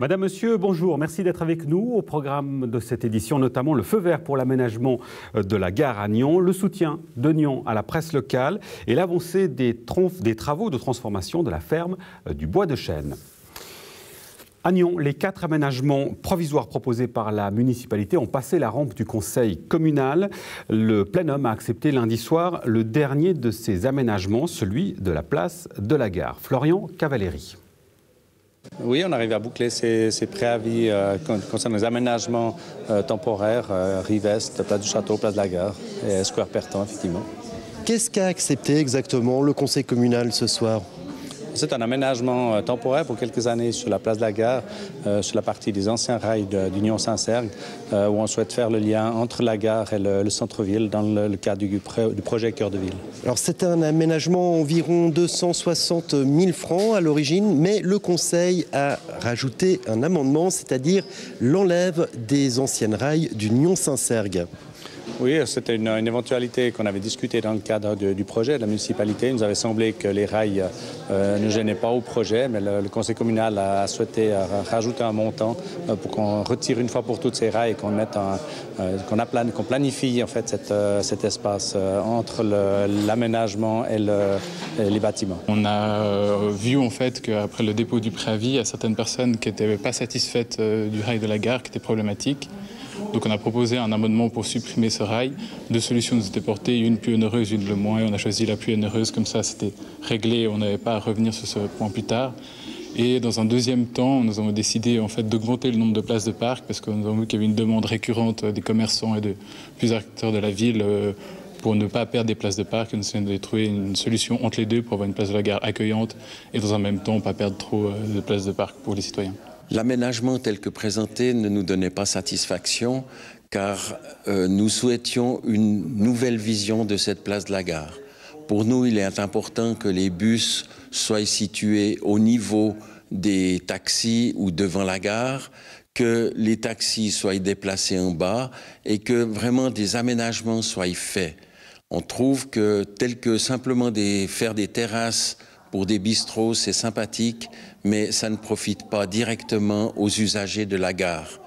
Madame, Monsieur, bonjour. Merci d'être avec nous. Au programme de cette édition, notamment le feu vert pour l'aménagement de la gare à Nyons, le soutien de Nyons à la presse locale et l'avancée des travaux de transformation de la ferme du Bois de Chêne. À Nyons, les 4 aménagements provisoires proposés par la municipalité ont passé la rampe du conseil communal. Le plénum a accepté lundi soir le dernier de ces aménagements, celui de la place de la gare. Florian Cavalleri. Oui, on arrive à boucler ces préavis concernant les aménagements temporaires, Rive Est, Place du Château, Place de la Gare et Square Perton, effectivement. Qu'est-ce qu'a accepté exactement le conseil communal ce soir ? C'est un aménagement temporaire pour quelques années sur la place de la gare, sur la partie des anciens rails d'Union Saint-Sergue, où on souhaite faire le lien entre la gare et le centre-ville dans le cadre du projet Cœur de Ville. Alors c'est un aménagement environ 260 000 francs à l'origine, mais le conseil a rajouté un amendement, c'est-à-dire l'enlève des anciennes rails d'Union Saint-Sergue. Oui, c'était une éventualité qu'on avait discutée dans le cadre du projet de la municipalité. Il nous avait semblé que les rails ne gênaient pas au projet, mais le conseil communal a souhaité rajouter un montant pour qu'on retire une fois pour toutes ces rails et qu'on mette qu'on planifie en fait cet espace entre l'aménagement et les bâtiments. On a vu en fait qu'après le dépôt du préavis, il y a certaines personnes qui n'étaient pas satisfaites du rail de la gare, qui étaient problématiques. Donc on a proposé un amendement pour supprimer ce rail. 2 solutions nous étaient portées, une plus onéreuse, une le moins. Et on a choisi la plus onéreuse, comme ça c'était réglé, on n'avait pas à revenir sur ce point plus tard. Et dans un deuxième temps, nous avons décidé en fait d'augmenter le nombre de places de parc parce que nous avons vu qu'il y avait une demande récurrente des commerçants et de plusieurs acteurs de la ville pour ne pas perdre des places de parc. Nous essayons de trouver une solution entre les deux pour avoir une place de la gare accueillante et dans un même temps pas perdre trop de places de parc pour les citoyens. L'aménagement tel que présenté ne nous donnait pas satisfaction car nous souhaitions une nouvelle vision de cette place de la gare. Pour nous, il est important que les bus soient situés au niveau des taxis ou devant la gare, que les taxis soient déplacés en bas et que vraiment des aménagements soient faits. On trouve que tel que simplement faire des terrasses pour des bistrots, c'est sympathique, mais ça ne profite pas directement aux usagers de la gare.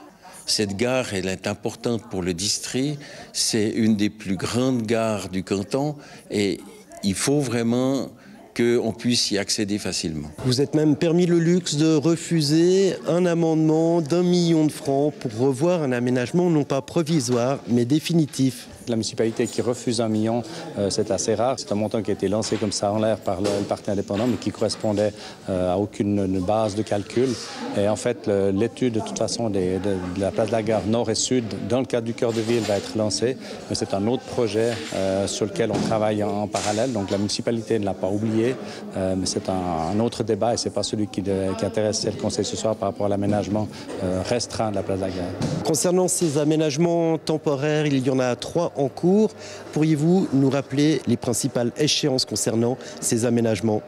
Cette gare, elle est importante pour le district, c'est une des plus grandes gares du canton et il faut vraiment qu'on puisse y accéder facilement. Vous êtes même permis le luxe de refuser un amendement d'1 million de francs pour revoir un aménagement non pas provisoire, mais définitif. La municipalité qui refuse 1 million, c'est assez rare. C'est un montant qui a été lancé comme ça en l'air par le parti indépendant, mais qui correspondait à aucune base de calcul. Et en fait, l'étude de toute façon de la place de la gare nord et sud, dans le cadre du cœur de ville, va être lancée. Mais c'est un autre projet sur lequel on travaille en parallèle. Donc la municipalité ne l'a pas oublié, mais c'est un autre débat et ce n'est pas celui qui intéressait le conseil ce soir par rapport à l'aménagement restreint de la place de la gare. Concernant ces aménagements temporaires, il y en a 3 en cours. Pourriez-vous nous rappeler les principales échéances concernant ces aménagements ?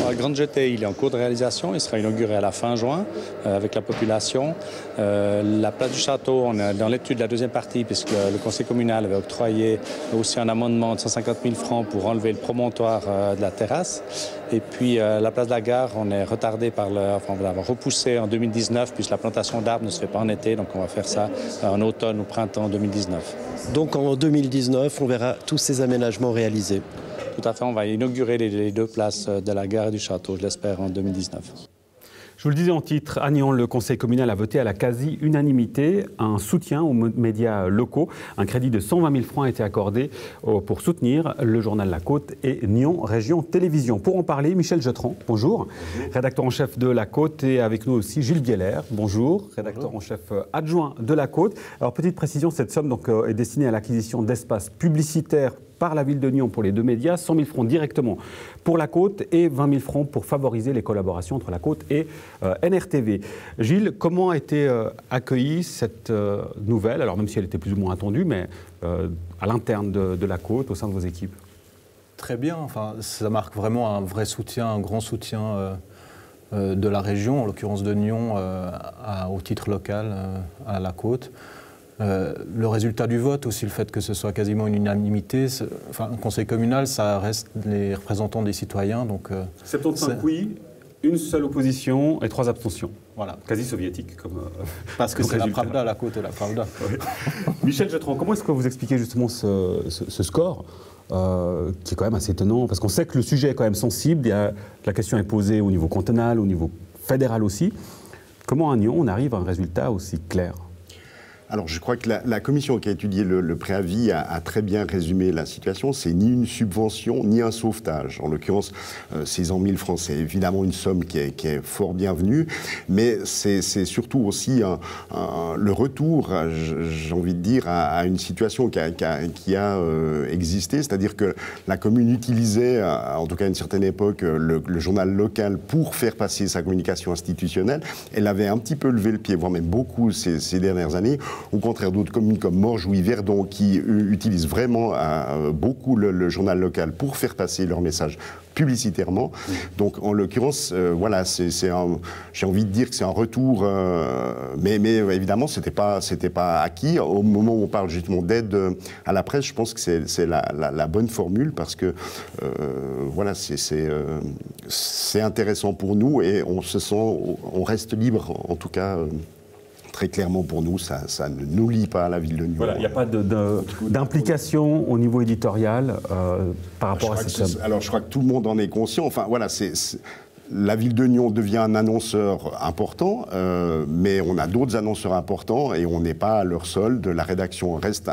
La Grande Jetée, il est en cours de réalisation. Il sera inauguré à la fin juin avec la population. La place du Château, on est dans l'étude de la deuxième partie puisque le conseil communal avait octroyé aussi un amendement de 150 000 francs pour enlever le promontoire de la terrasse. Et puis la place de la gare, on est retardé on va l'avoir repoussé en 2019 puisque la plantation d'arbres ne se fait pas en été. Donc on va faire ça en automne ou printemps 2019. Donc en 2019, on verra tous ces aménagements réalisés. Tout à fait, on va inaugurer les 2 places de la gare et du château, je l'espère, en 2019. Je vous le disais en titre, à Nyons, le conseil communal a voté à la quasi-unanimité un soutien aux médias locaux. Un crédit de 120 000 francs a été accordé pour soutenir le journal La Côte et Nyons Région Télévision. Pour en parler, Michel Jeutran, bonjour, rédacteur en chef de La Côte, et avec nous aussi Gilles Bieler, bonjour, rédacteur en chef adjoint de La Côte. Alors petite précision, cette somme donc, est destinée à l'acquisition d'espaces publicitaires par la ville de Nyons pour les 2 médias, 100 000 francs directement pour La Côte et 20 000 francs pour favoriser les collaborations entre La Côte et NRTV. Gilles, comment a été accueillie cette nouvelle, alors même si elle était plus ou moins attendue, mais à l'interne de La Côte, au sein de vos équipes? Très bien, enfin, ça marque vraiment un vrai soutien, un grand soutien de la région, en l'occurrence de Nyons, au titre local à La Côte. Le résultat du vote, aussi le fait que ce soit quasiment une unanimité, enfin, un conseil communal, ça reste les représentants des citoyens. Donc, 75 oui, une seule opposition et 3 abstentions. Voilà. Quasi soviétique comme parce que comme c'est la résultat. Pravda, la côte et la Pravda. Ouais. Michel Jeutran, comment est-ce que vous expliquez justement ce score qui est quand même assez étonnant, parce qu'on sait que le sujet est quand même sensible, la question est posée au niveau cantonal, au niveau fédéral aussi. Comment à Nyon on arrive à un résultat aussi clair ? Alors, je crois que la commission qui a étudié le préavis a très bien résumé la situation. C'est ni une subvention, ni un sauvetage. En l'occurrence, 600 000 francs, c'est évidemment une somme qui est fort bienvenue, mais c'est surtout aussi le retour, j'ai envie de dire, à une situation qui a existé, c'est-à-dire que la commune utilisait, en tout cas à une certaine époque, le journal local pour faire passer sa communication institutionnelle. Elle avait un petit peu levé le pied, voire même beaucoup ces dernières années. Au contraire d'autres communes comme Morges ou Yverdon qui utilisent vraiment beaucoup le journal local pour faire passer leur message publicitairement. Donc en l'occurrence, voilà, j'ai envie de dire que c'est un retour, mais évidemment c'était pas acquis. Au moment où on parle justement d'aide à la presse, je pense que c'est la bonne formule parce que voilà, c'est intéressant pour nous et on reste libre en tout cas. Très clairement pour nous, ça ne nous lie pas à la ville de Nyon. Voilà, il n'y a pas d'implication au niveau éditorial par rapport à cette somme. Alors je crois que tout le monde en est conscient. Enfin voilà, la ville de Nyon devient un annonceur important, mais on a d'autres annonceurs importants et on n'est pas à leur solde. La rédaction reste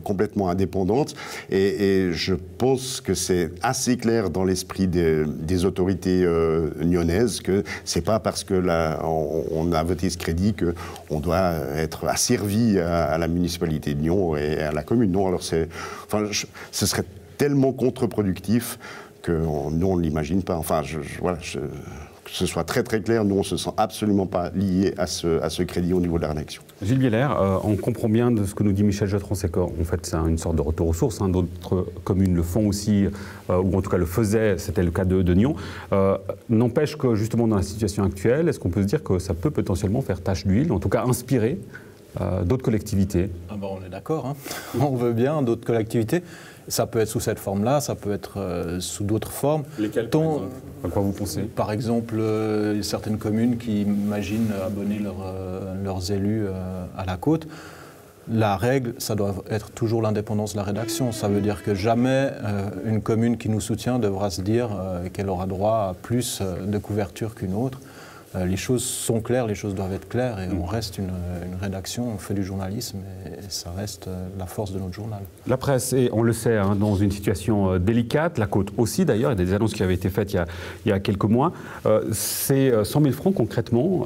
complètement indépendante et je pense que c'est assez clair dans l'esprit des autorités nyonnaises que c'est pas parce que on a voté ce crédit qu'on doit être asservi à la municipalité de Nyon et à la commune. Non, alors ce serait tellement contre-productif que nous, on ne l'imagine pas. Enfin, voilà, que ce soit très très clair, nous, on ne se sent absolument pas liés à ce crédit au niveau de la rédaction. Gilles Bieler, on comprend bien de ce que nous dit Michel Jeutran, c'est qu'en fait, c'est une sorte de retour aux sources. D'autres communes le font aussi, ou en tout cas le faisaient, c'était le cas de Nyon. N'empêche que, justement, dans la situation actuelle, est-ce qu'on peut se dire que ça peut potentiellement faire tache d'huile, en tout cas inspirer d'autres collectivités? On est d'accord, hein. On veut bien d'autres collectivités. Ça peut être sous cette forme-là, ça peut être sous d'autres formes. Lesquelles, par exemple ? À quoi vous pensez ? Par exemple, certaines communes qui imaginent abonner leurs élus à la côte. La règle, ça doit être toujours l'indépendance de la rédaction. Ça veut dire que jamais une commune qui nous soutient devra se dire qu'elle aura droit à plus de couverture qu'une autre. Les choses sont claires, les choses doivent être claires et on reste une rédaction, on fait du journalisme et ça reste la force de notre journal. La presse est, on le sait, hein, dans une situation délicate, la côte aussi d'ailleurs, il y a des annonces qui avaient été faites il y a quelques mois. Ces 100 000 francs concrètement,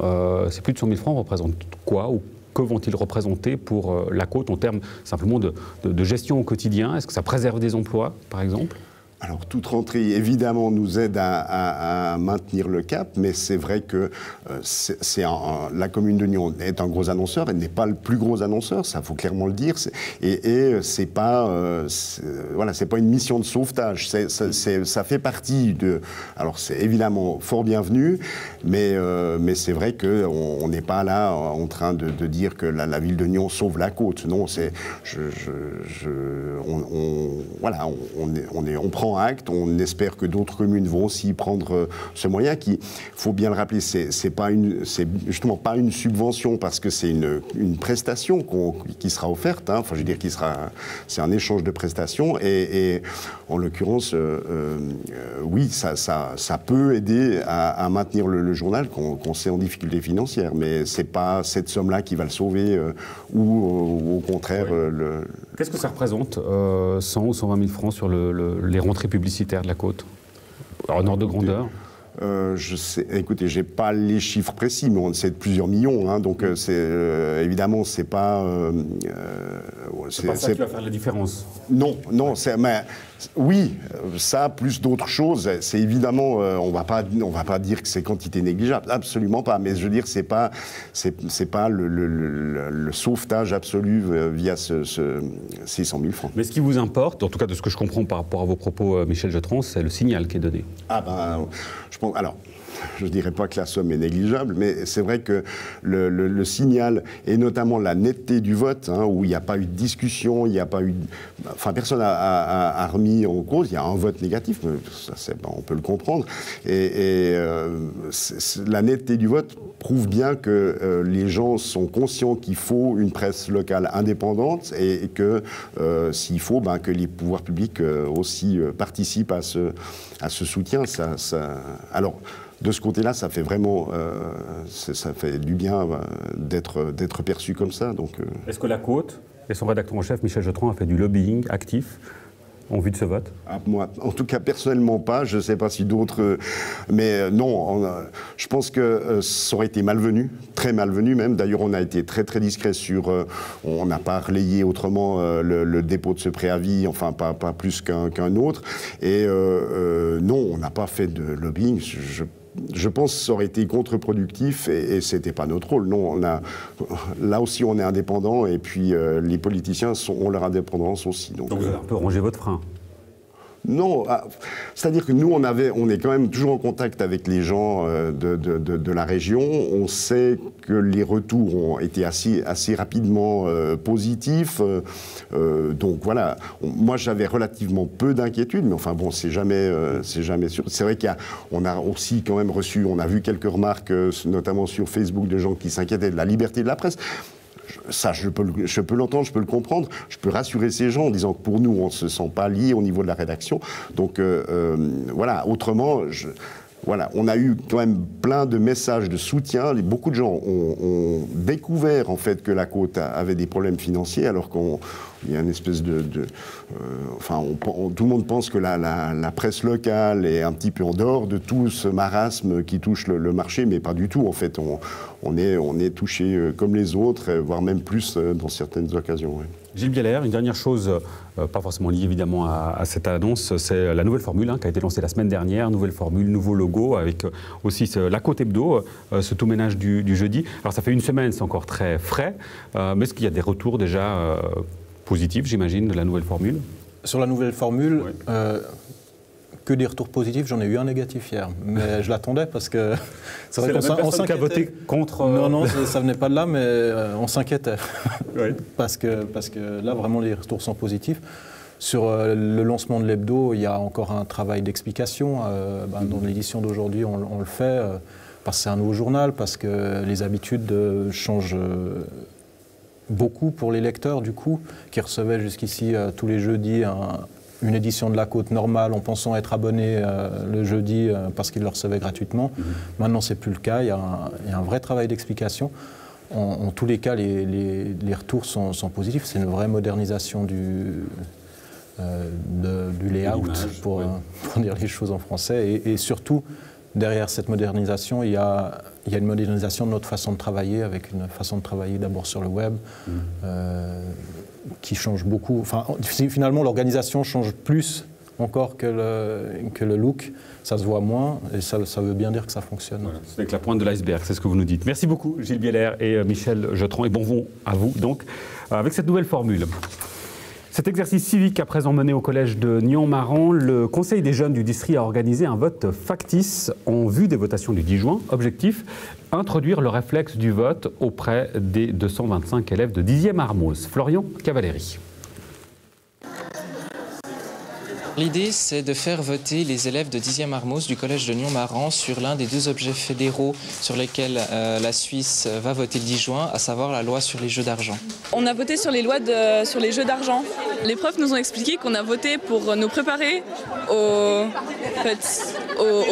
ces plus de 100 000 francs représentent quoi ou que vont-ils représenter pour la côte en termes simplement de gestion au quotidien? Est-ce que ça préserve des emplois par exemple? Alors, toute rentrée, évidemment, nous aide à maintenir le cap, mais c'est vrai que la commune de Nyon est un gros annonceur, elle n'est pas le plus gros annonceur, ça faut clairement le dire, et c'est pas une mission de sauvetage, ça fait partie de... Alors, c'est évidemment fort bienvenu, mais c'est vrai qu'on n'est pas là en train de dire que la ville de Nyon sauve la côte, non, on prend acte, on espère que d'autres communes vont aussi prendre ce moyen qui, il faut bien le rappeler, c'est justement pas une subvention parce que c'est une prestation qui sera offerte, hein. Enfin je veux dire c'est un échange de prestations et en l'occurrence, oui, ça peut aider à maintenir le journal qu'on sait en difficulté financière, mais c'est pas cette somme-là qui va le sauver ou au contraire... Oui. Qu'est-ce que ça représente, 100 ou 120 000 francs sur les rentrées publicitaires de la côte, en ordre de grandeur? Écoutez, j'ai pas les chiffres précis, mais on sait de plusieurs millions, hein, donc évidemment, c'est pas... c'est pas ça qui va faire la différence. Non, mais oui, ça, plus d'autres choses, c'est évidemment, on va pas dire que c'est quantité négligeable, absolument pas, mais je veux dire, c'est pas le sauvetage absolu via ces 100 000 francs. Mais ce qui vous importe, en tout cas de ce que je comprends par rapport à vos propos, Michel Jeutran, c'est le signal qui est donné. Ah ben, je pense... Alors, je ne dirais pas que la somme est négligeable, mais c'est vrai que le signal, et notamment la netteté du vote, hein, où il n'y a pas eu de discussion, discussion, il n'y a pas eu... Enfin, personne n'a remis en cause. Il y a un vote négatif, mais ça, on peut le comprendre. La netteté du vote prouve bien que les gens sont conscients qu'il faut une presse locale indépendante et que s'il faut, que les pouvoirs publics aussi participent à ce soutien. Alors, de ce côté-là, ça fait vraiment ça fait du bien d'être perçu comme ça. Est-ce que la Côte et son rédacteur en chef, Michel Jetron, a fait du lobbying actif en vue de ce vote? Moi, en tout cas, personnellement pas. Je ne sais pas si d'autres... Mais non, je pense que ça aurait été malvenu, très malvenu même. D'ailleurs, on a été très très discret sur... on n'a pas relayé autrement le dépôt de ce préavis, enfin pas plus qu'un autre. Et non, on n'a pas fait de lobbying. Je pense que ça aurait été contre-productif et ce n'était pas notre rôle. Non, là aussi, on est indépendant et puis les politiciens ont leur indépendance aussi. Donc vous avez un peu rongé votre frein? Non, c'est-à-dire que nous, on est quand même toujours en contact avec les gens de la région. On sait que les retours ont été assez rapidement positifs. Donc voilà, moi j'avais relativement peu d'inquiétudes, mais enfin bon, c'est jamais sûr. C'est vrai qu'on a aussi quand même reçu, on a vu quelques remarques, notamment sur Facebook, de gens qui s'inquiétaient de la liberté de la presse. Ça, je peux l'entendre, je peux le comprendre. Je peux rassurer ces gens en disant que pour nous, on ne se sent pas liés au niveau de la rédaction. Donc voilà, autrement, voilà, on a eu quand même plein de messages de soutien. Beaucoup de gens ont découvert en fait que la Côte avait des problèmes financiers, alors qu'il y a une espèce tout le monde pense que la presse locale est un petit peu en dehors de tout ce marasme qui touche le marché, mais pas du tout. En fait, on est touché comme les autres, voire même plus dans certaines occasions. Ouais. Gilles Bieler, une dernière chose, pas forcément liée évidemment à cette annonce, c'est la nouvelle formule qui a été lancée la semaine dernière. Nouvelle formule, nouveau logo, avec aussi la Côte Hebdo, ce tout ménage du jeudi. Alors ça fait une semaine, c'est encore très frais, mais est-ce qu'il y a des retours déjà positifs, j'imagine, de la nouvelle formule? Sur la nouvelle formule, oui. Que des retours positifs, j'en ai eu un négatif hier, mais je l'attendais parce que... C'est vrai qu'on s'inquiétait. Qui a voté contre... Non, ça venait pas de là, mais on s'inquiétait. Oui. parce que là, vraiment, les retours sont positifs. Sur le lancement de l'hebdo, il y a encore un travail d'explication. Dans l'édition d'aujourd'hui, on le fait parce que c'est un nouveau journal, parce que les habitudes changent beaucoup pour les lecteurs, du coup, qui recevaient jusqu'ici tous les jeudis une édition de la Côte normale en pensant être abonné le jeudi parce qu'ils le recevaient gratuitement. Maintenant, ce n'est plus le cas. Il y a un vrai travail d'explication. En tous les cas, les retours sont positifs. C'est une vraie modernisation du layout, pour dire les choses en français. Et surtout, derrière cette modernisation, il y a une modernisation de notre façon de travailler, avec une façon de travailler d'abord sur le web, qui change beaucoup. Enfin, finalement, l'organisation change plus encore que le look. Ça se voit moins et ça veut bien dire que ça fonctionne. Voilà, c'est avec la pointe de l'iceberg, c'est ce que vous nous dites. Merci beaucoup Gilles Bieler et Michel Jetron, et bon vent à vous donc avec cette nouvelle formule. Cet exercice civique à présent mené au collège de Nyon-Marans, le Conseil des jeunes du district a organisé un vote factice en vue des votations du 10 juin. Objectif, introduire le réflexe du vote auprès des 225 élèves de 10e Armose. Florian Cavalieri. L'idée, c'est de faire voter les élèves de 10e Armose du collège de Nyon-Marans sur l'un des deux objets fédéraux sur lesquels la Suisse va voter le 10 juin, à savoir la loi sur les jeux d'argent. On a voté sur les lois sur les jeux d'argent. Les profs nous ont expliqué qu'on a voté pour nous préparer au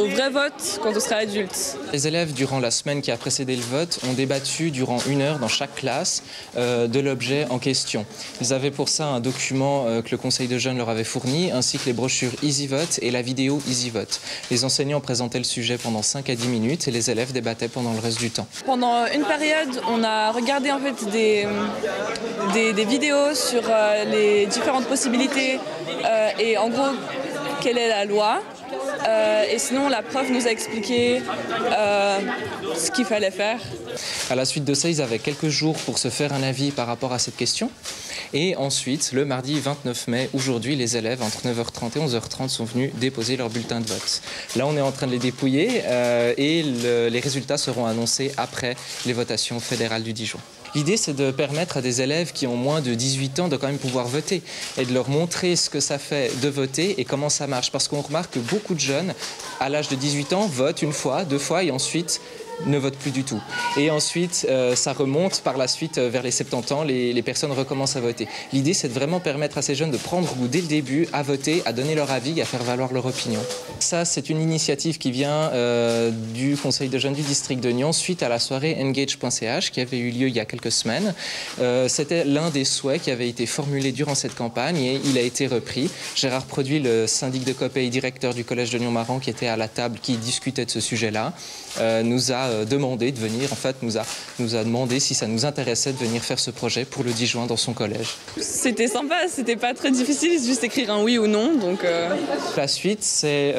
vrai vote quand on sera adulte. Les élèves, durant la semaine qui a précédé le vote, ont débattu durant 1 heure dans chaque classe de l'objet en question. Ils avaient pour ça un document que le Conseil de jeunes leur avait fourni, ainsi que les brochures EasyVote et la vidéo EasyVote. Les enseignants présentaient le sujet pendant 5 à 10 minutes et les élèves débattaient pendant le reste du temps. Pendant une période, on a regardé en fait des vidéos sur les différentes possibilités et en gros, quelle est la loi. Et sinon, la prof nous a expliqué ce qu'il fallait faire. À la suite de ça, ils avaient quelques jours pour se faire un avis par rapport à cette question. Et ensuite, le mardi 29 mai, aujourd'hui, les élèves, entre 9h30 et 11h30, sont venus déposer leur bulletin de vote. Là, on est en train de les dépouiller et les résultats seront annoncés après les votations fédérales du 10 juin. L'idée, c'est de permettre à des élèves qui ont moins de 18 ans de quand même pouvoir voter et de leur montrer ce que ça fait de voter et comment ça marche. Parce qu'on remarque que beaucoup de jeunes, à l'âge de 18 ans, votent une fois, deux fois et ensuite ne votent plus du tout. Et ensuite, ça remonte par la suite vers les 70 ans, les personnes recommencent à voter. L'idée, c'est de vraiment permettre à ces jeunes de prendre goût dès le début à voter, à donner leur avis, à faire valoir leur opinion. Ça, c'est une initiative qui vient du Conseil de jeunes du district de Nyon suite à la soirée engage.ch qui avait eu lieu il y a quelques semaines. C'était l'un des souhaits qui avait été formulé durant cette campagne et il a été repris. Gérard Produit, le syndic de Copé et directeur du collège de Nyon-Maran qui était à la table, qui discutait de ce sujet-là, nous a demandé de venir, en fait, nous a demandé si ça nous intéressait de venir faire ce projet pour le 10 juin dans son collège. C'était sympa, c'était pas très difficile, juste écrire un oui ou non. Donc La suite, c'est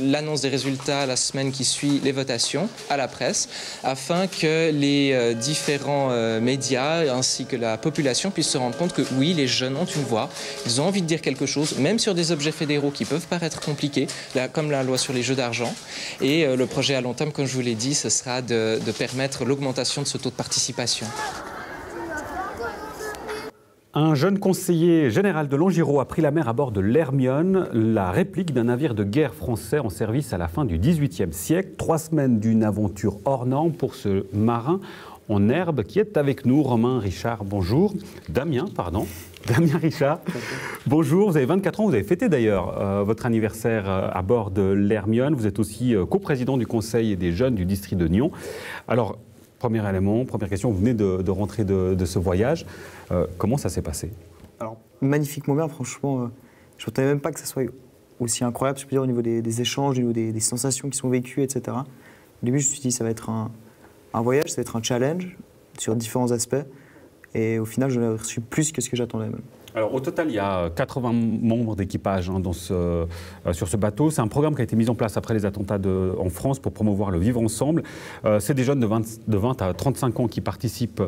l'annonce des résultats la semaine qui suit les votations à la presse, afin que les différents médias ainsi que la population puissent se rendre compte que oui, les jeunes ont une voix, ils ont envie de dire quelque chose, même sur des objets fédéraux qui peuvent paraître compliqués, comme la loi sur les jeux d'argent. Et le projet à long terme, comme je vous l'ai dit, ce sera de permettre l'augmentation de ce taux de participation. Un jeune conseiller général de Longiro a pris la mer à bord de l'Hermione, la réplique d'un navire de guerre français en service à la fin du XVIIIe siècle. 3 semaines d'une aventure hors norme pour ce marin en herbe qui est avec nous. Romain Richard, bonjour. Damien Richard, bonjour. Vous avez 24 ans, vous avez fêté d'ailleurs votre anniversaire à bord de l'Hermione. Vous êtes aussi coprésident du Conseil des jeunes du district de Nyon. Alors, premier élément, première question, vous venez de rentrer de ce voyage. Comment ça s'est passé? Alors, magnifiquement bien, franchement. Je ne m'attendais même pas que ça soit aussi incroyable, je peux dire, au niveau des échanges, au niveau des sensations qui sont vécues, etc. Au début, je me suis dit, ça va être un voyage, ça va être un challenge sur différents aspects. Et au final, j'en ai reçu plus que ce que j'attendais même. Alors, au total, il y a 80 membres d'équipage sur ce bateau. C'est un programme qui a été mis en place après les attentats en France pour promouvoir le vivre ensemble. C'est des jeunes de 20 à 35 ans qui participent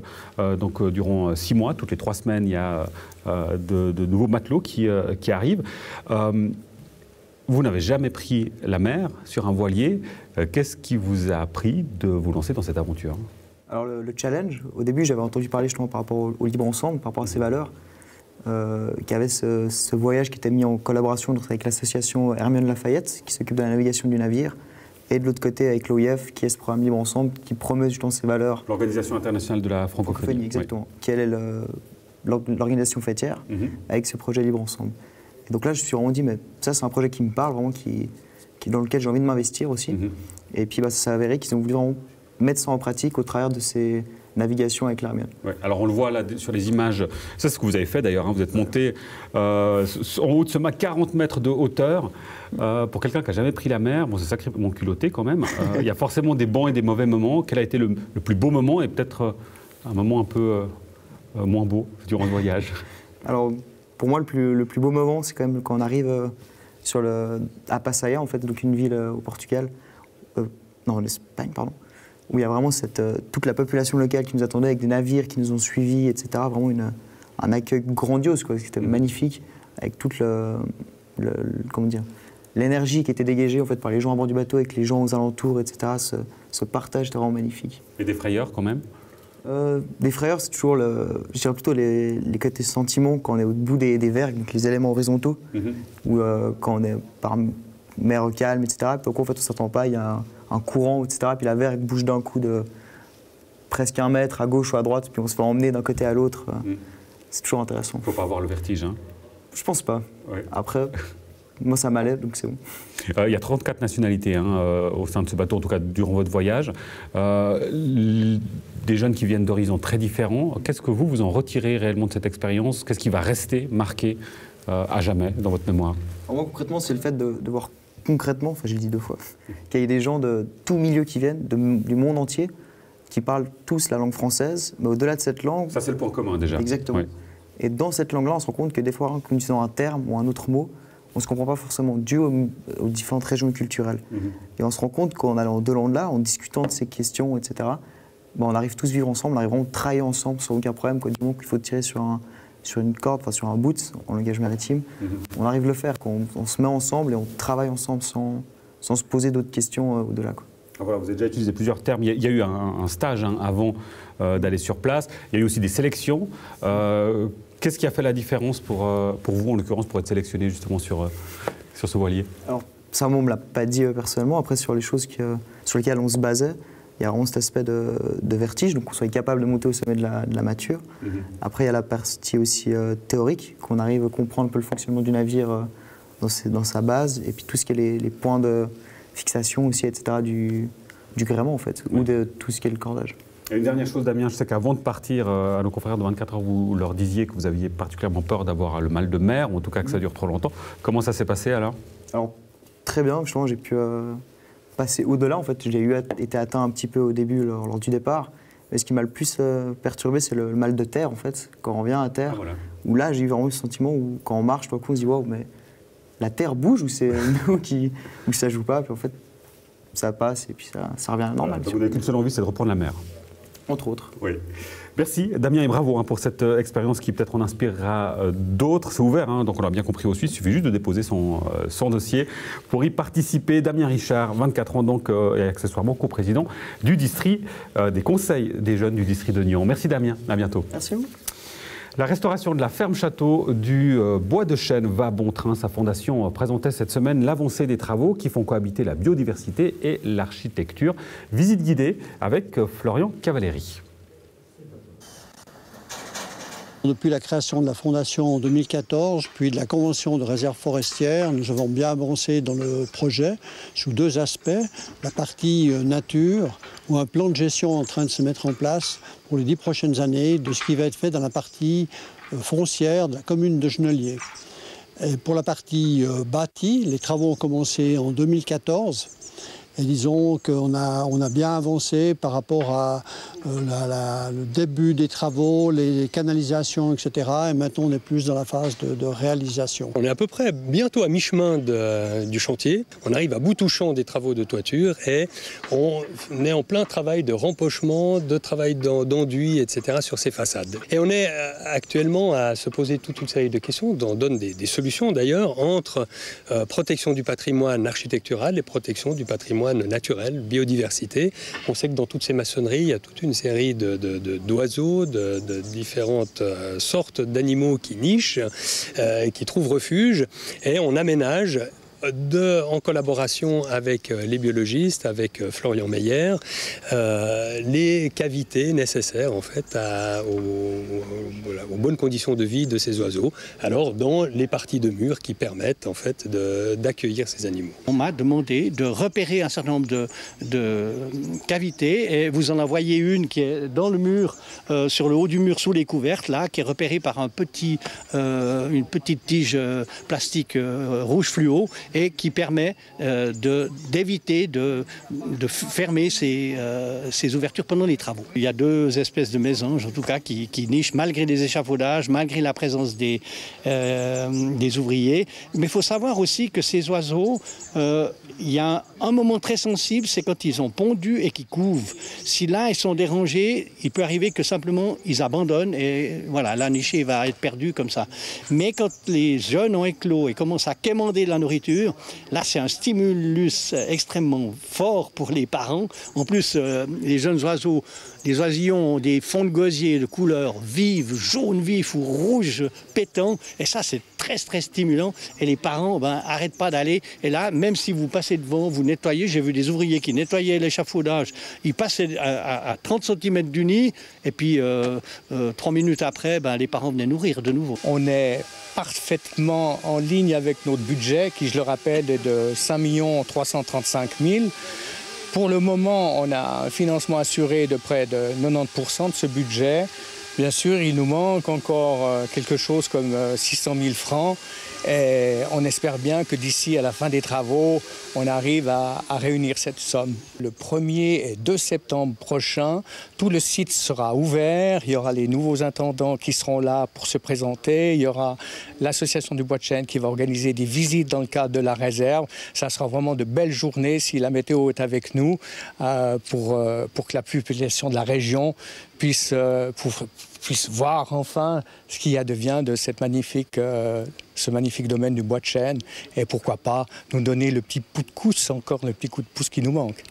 durant 6 mois. Toutes les 3 semaines, il y a de nouveaux matelots qui arrivent. Vous n'avez jamais pris la mer sur un voilier. Qu'est-ce qui vous a appris de vous lancer dans cette aventure? Alors le challenge, au début j'avais entendu parler justement par rapport au libre ensemble, par rapport à ces valeurs, qu'il y avait ce voyage qui était mis en collaboration avec l'association Hermione Lafayette, qui s'occupe de la navigation du navire, et de l'autre côté avec l'OIF, qui est ce programme Libre Ensemble, qui promeut justement ces valeurs. L'Organisation internationale de la francophonie. Exactement, oui. Qui est l'organisation fêtière, avec ce projet Libre Ensemble. Et donc là je me suis vraiment dit, mais ça c'est un projet qui me parle, vraiment, dans lequel j'ai envie de m'investir aussi. Et puis ça s'est avéré qu'ils ont voulu vraiment mettre ça en pratique au travers de ces navigations avec l'Hermione. Ouais, alors on le voit là sur les images, ça c'est ce que vous avez fait d'ailleurs, vous êtes monté en haut de ce mât, 40 mètres de hauteur. Pour quelqu'un qui n'a jamais pris la mer, bon c'est sacrément culotté quand même, il y a forcément des bons et des mauvais moments. Quel a été le plus beau moment et peut-être un moment un peu moins beau durant le voyage? Alors pour moi le plus beau moment c'est quand même quand on arrive à Pasaia, en fait, donc une ville au Portugal, en Espagne, pardon, où il y a vraiment toute la population locale qui nous attendait avec des navires qui nous ont suivis, etc. Vraiment un accueil grandiose, quoi. C'était magnifique, avec toute l'énergie qui était dégagée en fait, par les gens à bord du bateau, avec les gens aux alentours, etc. Ce partage était vraiment magnifique. Et des frayeurs quand même? Des frayeurs, c'est toujours, je dirais plutôt les côtés sentiments quand on est au bout des vergues, donc les éléments horizontaux, ou quand on est par mer au calme, etc. Puis en fait, on ne s'attend pas, il y a un courant, etc. Puis la vergue bouge d'un coup de presque 1 mètre à gauche ou à droite, puis on se fait emmener d'un côté à l'autre. C'est toujours intéressant. Il ne faut pas avoir le vertige, hein? Je pense pas. Ouais. Après, moi ça m'allait, donc c'est bon. Il y a 34 nationalités au sein de ce bateau, en tout cas durant votre voyage. Des jeunes qui viennent d'horizons très différents. Qu'est-ce que vous en retirez réellement de cette expérience? Qu'est-ce qui va rester marqué à jamais dans votre mémoire? Alors moi, concrètement, c'est le fait de voir concrètement, enfin j'ai dit 2 fois, qu'il y a des gens de tout milieu qui viennent, du monde entier, qui parlent tous la langue française, mais au-delà de cette langue... Ça, c'est le point commun, déjà. Exactement. Oui. Et dans cette langue-là, on se rend compte que des fois, en utilisant un terme ou un autre mot, on ne se comprend pas forcément dû aux différentes régions culturelles. Et on se rend compte qu'en allant au-delà, en discutant de ces questions, etc., on arrive tous vivre ensemble, on arrive vraiment à travailler ensemble sans aucun problème. Du moment qu'il faut tirer sur une corde, enfin sur un boot, en langage maritime, on arrive à le faire. On se met ensemble et on travaille ensemble sans se poser d'autres questions au-delà. Voilà, vous avez déjà utilisé plusieurs termes. Il y a eu un stage avant d'aller sur place. Il y a eu aussi des sélections. Qu'est-ce qui a fait la différence pour vous, en l'occurrence, pour être sélectionné justement sur ce voilier? Alors, ça, on ne me l'a pas dit personnellement. Après, sur les choses sur lesquelles on se basait, il y a vraiment cet aspect de vertige, donc qu'on soit capable de monter au sommet de la mâture. Après, il y a la partie aussi théorique, qu'on arrive à comprendre un peu le fonctionnement du navire dans sa base, et puis tout ce qui est les points de fixation aussi, etc., du gréement, en fait, ou de tout ce qui est le cordage. Et une dernière chose, Damien, je sais qu'avant de partir à nos confrères de 24 heures, vous leur disiez que vous aviez particulièrement peur d'avoir le mal de mer, ou en tout cas que ça dure trop longtemps. Comment ça s'est passé alors? Alors, très bien, justement, j'ai pu passer au-delà. En fait, j'ai été atteint un petit peu au début lors du départ. Mais ce qui m'a le plus perturbé, c'est le mal de terre, en fait. Quand on vient à terre, où là, j'ai eu vraiment ce sentiment où, quand on marche, tout à coup, on se dit waouh, mais la terre bouge ou c'est nous où ça joue pas. Puis en fait, ça passe et puis ça revient normal. Vous n'avez qu'une seule envie, c'est de reprendre la mer. Entre autres. Oui. Merci Damien et bravo pour cette expérience qui peut-être en inspirera d'autres. C'est ouvert, donc on l'a bien compris aussi. Il suffit juste de déposer son dossier pour y participer. Damien Richard, 24 ans donc, et accessoirement coprésident du district des conseils des jeunes du district de Nyons. Merci Damien, à bientôt. Merci à vous. La restauration de la ferme château du Bois de Chêne va bon train. Sa fondation présentait cette semaine l'avancée des travaux qui font cohabiter la biodiversité et l'architecture. Visite guidée avec Florian Cavalleri. Depuis la création de la Fondation en 2014, puis de la Convention de réserve forestière, nous avons bien avancé dans le projet sous deux aspects. La partie nature, où un plan de gestion est en train de se mettre en place pour les 10 prochaines années de ce qui va être fait dans la partie foncière de la commune de Genelier. Et pour la partie bâtie, les travaux ont commencé en 2014. Et disons qu'on a bien avancé par rapport à le début des travaux, les canalisations, etc. Et maintenant, on est plus dans la phase de réalisation. On est à peu près bientôt à mi-chemin du chantier. On arrive à bout touchant des travaux de toiture et on est en plein travail de rempochement, de travail d'enduit, etc. sur ces façades. Et on est actuellement à se poser toute une série de questions, on donne des solutions d'ailleurs, entre protection du patrimoine architectural et protection du patrimoine naturel, biodiversité. On sait que dans toutes ces maçonneries, il y a toute une série d'oiseaux, de différentes sortes d'animaux qui nichent, qui trouvent refuge, et on aménage en collaboration avec les biologistes, avec Florian Meyer, les cavités nécessaires en fait aux bonnes conditions de vie de ces oiseaux. Alors dans les parties de murs qui permettent en fait d'accueillir ces animaux. On m'a demandé de repérer un certain nombre de cavités et vous en voyez une qui est dans le mur, sur le haut du mur sous les couvertes là, qui est repérée par une petite tige plastique rouge fluo et qui permet d'éviter de fermer ces ouvertures pendant les travaux. Il y a deux espèces de mésanges, en tout cas, qui nichent malgré les échafaudages, malgré la présence des ouvriers. Mais il faut savoir aussi que ces oiseaux, il y a un moment très sensible, c'est quand ils ont pondu et qu'ils couvent. Si là, ils sont dérangés, il peut arriver que simplement, ils abandonnent et voilà, la nichée va être perdue comme ça. Mais quand les jeunes ont éclos et commencent à quémander la nourriture, là, c'est un stimulus extrêmement fort pour les parents. En plus, les jeunes oiseaux, les oisillons ont des fonds de gosier de couleur vive, jaune vif ou rouge pétant. Et ça, c'est très, très stimulant. Et les parents n'arrêtent pas d'aller. Et là, même si vous passez devant, vous nettoyez. J'ai vu des ouvriers qui nettoyaient l'échafaudage. Ils passaient à 30 cm du nid. Et puis, 3 minutes après, les parents venaient nourrir de nouveau. On est parfaitement en ligne avec notre budget, qui, je le rappelle, est de 5 335 000. Pour le moment, on a un financement assuré de près de 90% de ce budget. Bien sûr, il nous manque encore quelque chose comme 600 000 francs. Et on espère bien que d'ici à la fin des travaux, on arrive à réunir cette somme. Le 1er et 2 septembre prochain, tout le site sera ouvert. Il y aura les nouveaux intendants qui seront là pour se présenter. Il y aura l'association du Bois de Chêne qui va organiser des visites dans le cadre de la réserve. Ça sera vraiment de belles journées si la météo est avec nous pour que la population de la région puisse voir enfin ce qu'il advient de ce magnifique domaine du Bois de Chêne et pourquoi pas nous donner le petit coup de pouce, encore le petit coup de pouce qui nous manque.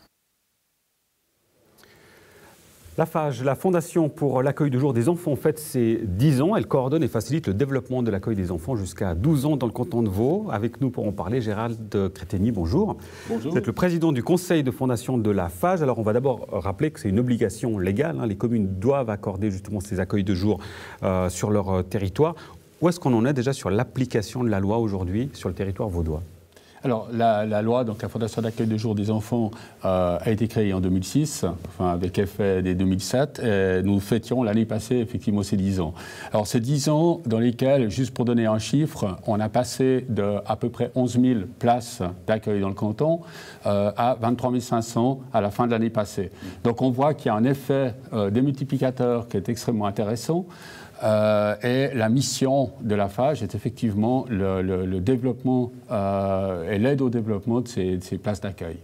La FAGE, la Fondation pour l'accueil de jour des enfants, fête ses 10 ans. Elle coordonne et facilite le développement de l'accueil des enfants jusqu'à 12 ans dans le canton de Vaud. Avec nous pour en parler, Gérald Crétigny, bonjour. Bonjour. Vous êtes le président du conseil de fondation de la FAGE. Alors on va d'abord rappeler que c'est une obligation légale. Les communes doivent accorder justement ces accueils de jour sur leur territoire. Où est-ce qu'on en est déjà sur l'application de la loi aujourd'hui sur le territoire vaudois ? Alors, la loi, donc la Fondation d'accueil de jour des enfants, a été créée en 2006, enfin, avec effet dès 2007. Et nous fêtions l'année passée, effectivement, ces 10 ans. Alors, ces 10 ans dans lesquels, juste pour donner un chiffre, on a passé de à peu près 11 000 places d'accueil dans le canton à 23 500 à la fin de l'année passée. Donc, on voit qu'il y a un effet démultiplicateur qui est extrêmement intéressant. Et la mission de la FAGE est effectivement le développement et l'aide au développement de ces places d'accueil.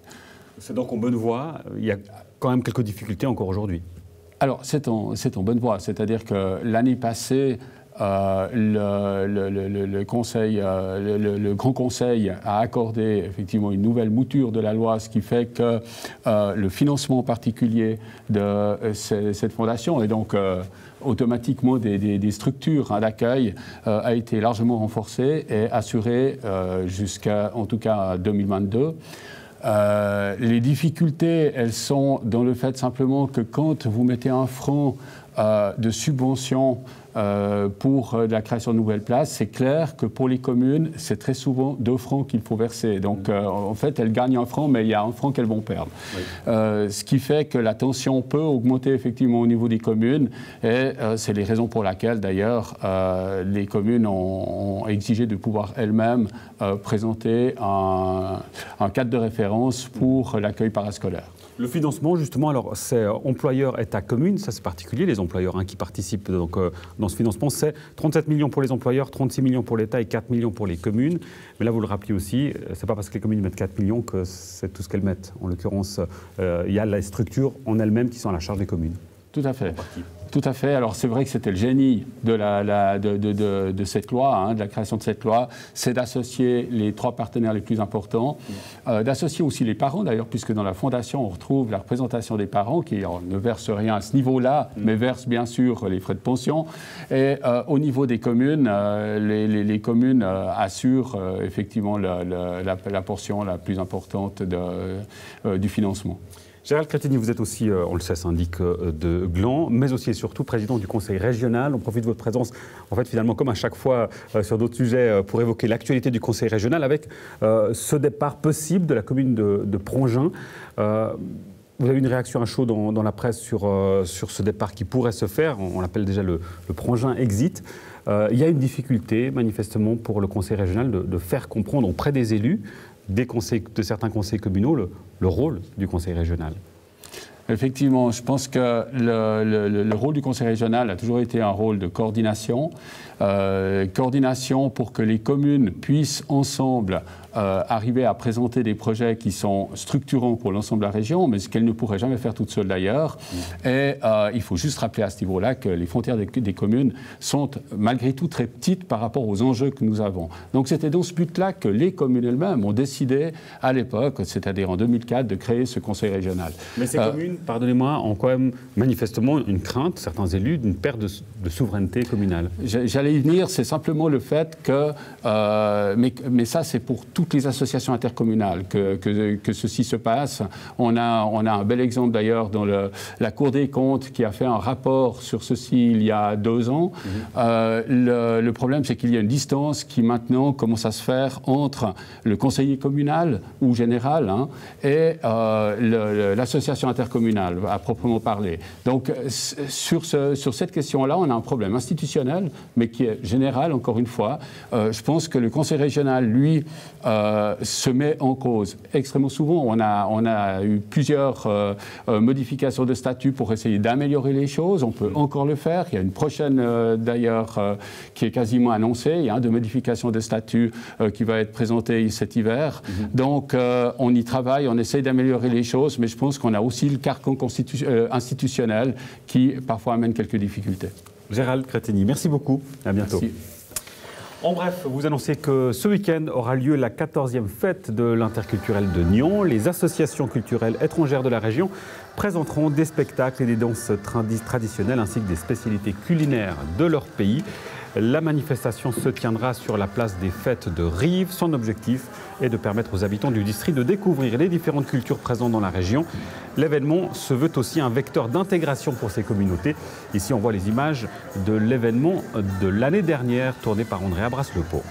C'est donc en bonne voie. Il y a quand même quelques difficultés encore aujourd'hui. Alors, c'est en bonne voie. C'est-à-dire que l'année passée, le Grand Conseil a accordé effectivement une nouvelle mouture de la loi, ce qui fait que le financement particulier de cette fondation et donc automatiquement des structures d'accueil a été largement renforcé et assuré jusqu'à en tout cas 2022. Les difficultés, elles sont dans le fait simplement que quand vous mettez un franc de subvention pour la création de nouvelles places, c'est clair que pour les communes, c'est très souvent 2 francs qu'il faut verser. Donc, en fait, elles gagnent 1 franc, mais il y a 1 franc qu'elles vont perdre. Oui. Ce qui fait que la tension peut augmenter effectivement au niveau des communes. Et c'est les raisons pour lesquelles, d'ailleurs, les communes ont exigé de pouvoir elles-mêmes présenter un cadre de référence pour l'accueil parascolaire. Le financement, justement, alors c'est employeur État commune, ça c'est particulier, les employeurs qui participent donc, dans ce financement, c'est 37 millions pour les employeurs, 36 millions pour l'État et 4 millions pour les communes. Mais là, vous le rappelez aussi, c'est pas parce que les communes mettent 4 millions que c'est tout ce qu'elles mettent. En l'occurrence, il y a les structures en elles-mêmes qui sont à la charge des communes. Tout à fait. Tout à fait. Alors c'est vrai que c'était le génie de cette loi, de la création de cette loi, c'est d'associer les 3 partenaires les plus importants, d'associer aussi les parents d'ailleurs, puisque dans la fondation on retrouve la représentation des parents qui ne versent rien à ce niveau-là, mais versent bien sûr les frais de pension. Et au niveau des communes, les communes assurent effectivement la portion la plus importante du financement. Gérald Crétigny, vous êtes aussi, on le sait, syndic de Gland, mais aussi et surtout président du conseil régional. On profite de votre présence, en fait, finalement, comme à chaque fois sur d'autres sujets, pour évoquer l'actualité du conseil régional avec ce départ possible de la commune de Prongin. Vous avez une réaction à chaud dans la presse sur ce départ qui pourrait se faire. On l'appelle déjà le Prongin exit. Il y a une difficulté, manifestement, pour le conseil régional de faire comprendre auprès des élus, de certains conseils communaux, le rôle du conseil régional. Effectivement, je pense que le rôle du conseil régional a toujours été un rôle de coordination. Coordination pour que les communes puissent ensemble arriver à présenter des projets qui sont structurants pour l'ensemble de la région, mais ce qu'elles ne pourraient jamais faire toutes seules d'ailleurs. Et il faut juste rappeler à ce niveau-là que les frontières des communes sont malgré tout très petites par rapport aux enjeux que nous avons. Donc c'était dans ce but-là que les communes elles-mêmes ont décidé à l'époque, c'est-à-dire en 2004, de créer ce conseil régional. Mais ces communes, pardonnez-moi, ont quand même manifestement une crainte, certains élus, d'une perte de souveraineté communale. J'allais y venir, c'est simplement le fait que, mais ça c'est pour toutes les associations intercommunales que ceci se passe. On a un bel exemple d'ailleurs dans la Cour des comptes qui a fait un rapport sur ceci il y a 2 ans. Le problème c'est qu'il y a une distance qui maintenant commence à se faire entre le conseiller communal ou général et l'association intercommunale à proprement parler. Donc sur cette question-là, on a un problème institutionnel, mais qui est général, encore une fois. Je pense que le conseil régional, lui, se met en cause extrêmement souvent. On a eu plusieurs modifications de statut pour essayer d'améliorer les choses. On peut encore le faire. Il y a une prochaine, d'ailleurs, qui est quasiment annoncée, de modification de statut qui va être présentée cet hiver. Donc, on y travaille, on essaye d'améliorer les choses, mais je pense qu'on a aussi le carcan institutionnel qui, parfois, amène quelques difficultés. Gérald Crétigny, merci beaucoup. À bientôt. Merci. En bref, vous annoncez que ce week-end aura lieu la 14e fête de l'interculturel de Nyon. Les associations culturelles étrangères de la région présenteront des spectacles et des danses traditionnelles ainsi que des spécialités culinaires de leur pays. La manifestation se tiendra sur la place des Fêtes de Rives. Son objectif est de permettre aux habitants du district de découvrir les différentes cultures présentes dans la région. L'événement se veut aussi un vecteur d'intégration pour ces communautés. Ici, on voit les images de l'événement de l'année dernière tourné par André Abras-Lepot.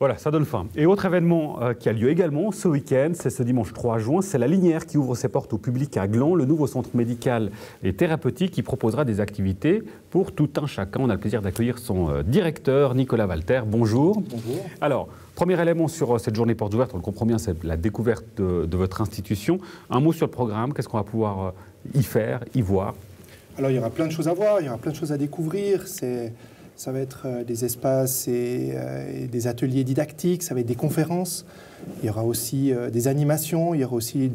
Voilà, ça donne faim. Et autre événement qui a lieu également ce week-end, c'est ce dimanche 3 juin, c'est la Linière qui ouvre ses portes au public à Gland, le nouveau centre médical et thérapeutique qui proposera des activités pour tout un chacun. On a le plaisir d'accueillir son directeur, Nicolas Walter. Bonjour. Bonjour. Alors, premier élément sur cette journée porte ouverte, on le comprend bien, c'est la découverte de votre institution. Un mot sur le programme, qu'est-ce qu'on va pouvoir y faire, y voir? Alors, il y aura plein de choses à voir, il y aura plein de choses à découvrir. Ça va être des espaces et des ateliers didactiques, ça va être des conférences. Il y aura aussi des animations, il y aura aussi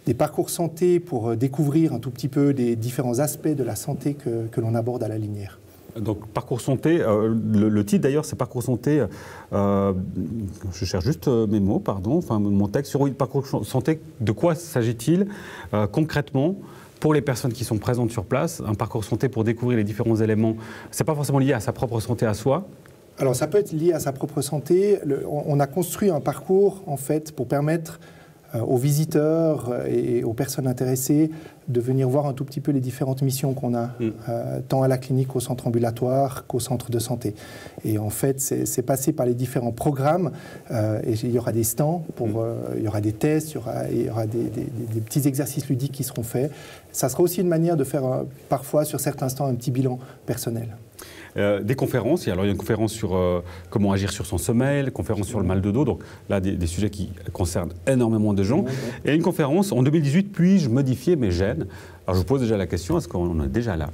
des parcours santé pour découvrir un tout petit peu des différents aspects de la santé que l'on aborde à la Linière. Donc, parcours santé, le titre d'ailleurs, c'est parcours santé. Je cherche juste mes mots, pardon, enfin mon texte sur parcours santé. De quoi s'agit-il concrètement? Pour les personnes qui sont présentes sur place, un parcours santé pour découvrir les différents éléments, ce n'est pas forcément lié à sa propre santé à soi? Alors ça peut être lié à sa propre santé. On a construit un parcours en fait pour permettre aux visiteurs et aux personnes intéressées de venir voir un tout petit peu les différentes missions qu'on a, tant à la clinique qu'au centre ambulatoire qu'au centre de santé. Et en fait, c'est passé par les différents programmes. Et il y aura des stands, il y aura des tests, il y aura des petits exercices ludiques qui seront faits. Ça sera aussi une manière de faire parfois sur certains stands un petit bilan personnel. Des conférences, alors il y a une conférence sur comment agir sur son sommeil, une conférence sur le mal de dos, donc là des sujets qui concernent énormément de gens. Et une conférence en 2018, puis-je modifier mes gènes? Alors je vous pose déjà la question, est-ce qu'on en est déjà là?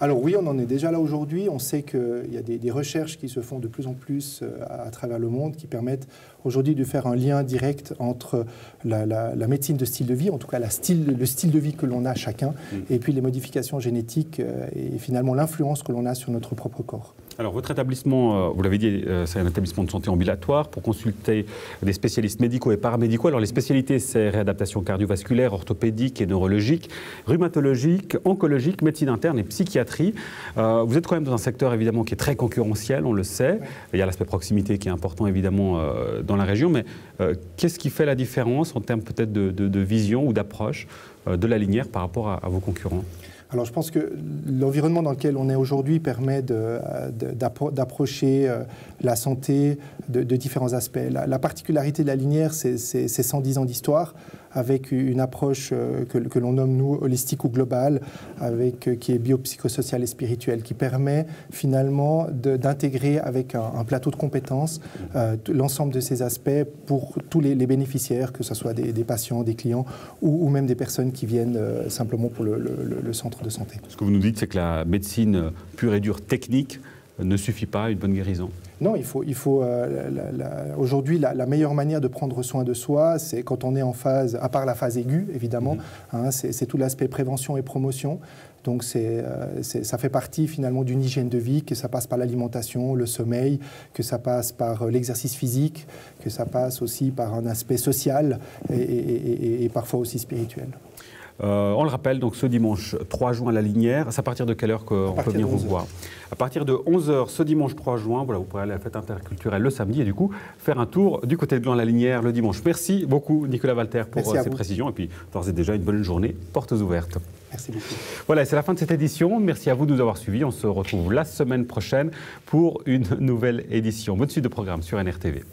Alors oui, on en est déjà là aujourd'hui. On sait qu'il y a des recherches qui se font de plus en plus à travers le monde qui permettent aujourd'hui de faire un lien direct entre la médecine de style de vie, en tout cas le style de vie que l'on a chacun, et puis les modifications génétiques et finalement l'influence que l'on a sur notre propre corps. Alors votre établissement, vous l'avez dit, c'est un établissement de santé ambulatoire pour consulter des spécialistes médicaux et paramédicaux. Alors les spécialités, c'est réadaptation cardiovasculaire, orthopédique et neurologique, rhumatologique, oncologique, médecine interne et psychiatrie. Vous êtes quand même dans un secteur évidemment qui est très concurrentiel, on le sait. Il y a l'aspect proximité qui est important évidemment dans la région, mais qu'est-ce qui fait la différence en termes peut-être de vision ou d'approche de la Linière par rapport à vos concurrents? Alors je pense que l'environnement dans lequel on est aujourd'hui permet d'approcher la santé de différents aspects. La particularité de la Linière, c'est 110 ans d'histoire, avec une approche que l'on nomme, nous, holistique ou globale, qui est biopsychosociale et spirituelle, qui permet finalement d'intégrer avec un plateau de compétences l'ensemble de ces aspects pour tous les bénéficiaires, que ce soit des patients, des clients ou même des personnes qui viennent simplement pour le centre de santé. Ce que vous nous dites, c'est que la médecine pure et dure technique ne suffit pas à une bonne guérison. Non, il faut aujourd'hui, la meilleure manière de prendre soin de soi, c'est quand on est en phase, à part la phase aiguë, évidemment, c'est tout l'aspect prévention et promotion. Donc ça fait partie finalement d'une hygiène de vie, que ça passe par l'alimentation, le sommeil, que ça passe par l'exercice physique, que ça passe aussi par un aspect social et parfois aussi spirituel. On le rappelle, donc ce dimanche 3 juin à la Linière, c'est à partir de quelle heure qu'on peut venir vous voir? À partir de 11h ce dimanche 3 juin, voilà, vous pourrez aller à la fête interculturelle le samedi et du coup faire un tour du côté de Gland à la Linière le dimanche. Merci beaucoup Nicolas Walter pour ces précisions et puis d'ores et déjà une bonne journée, portes ouvertes. Merci beaucoup. Voilà, c'est la fin de cette édition. Merci à vous de nous avoir suivis. On se retrouve la semaine prochaine pour une nouvelle édition. Bonne suite de programme sur NRTV.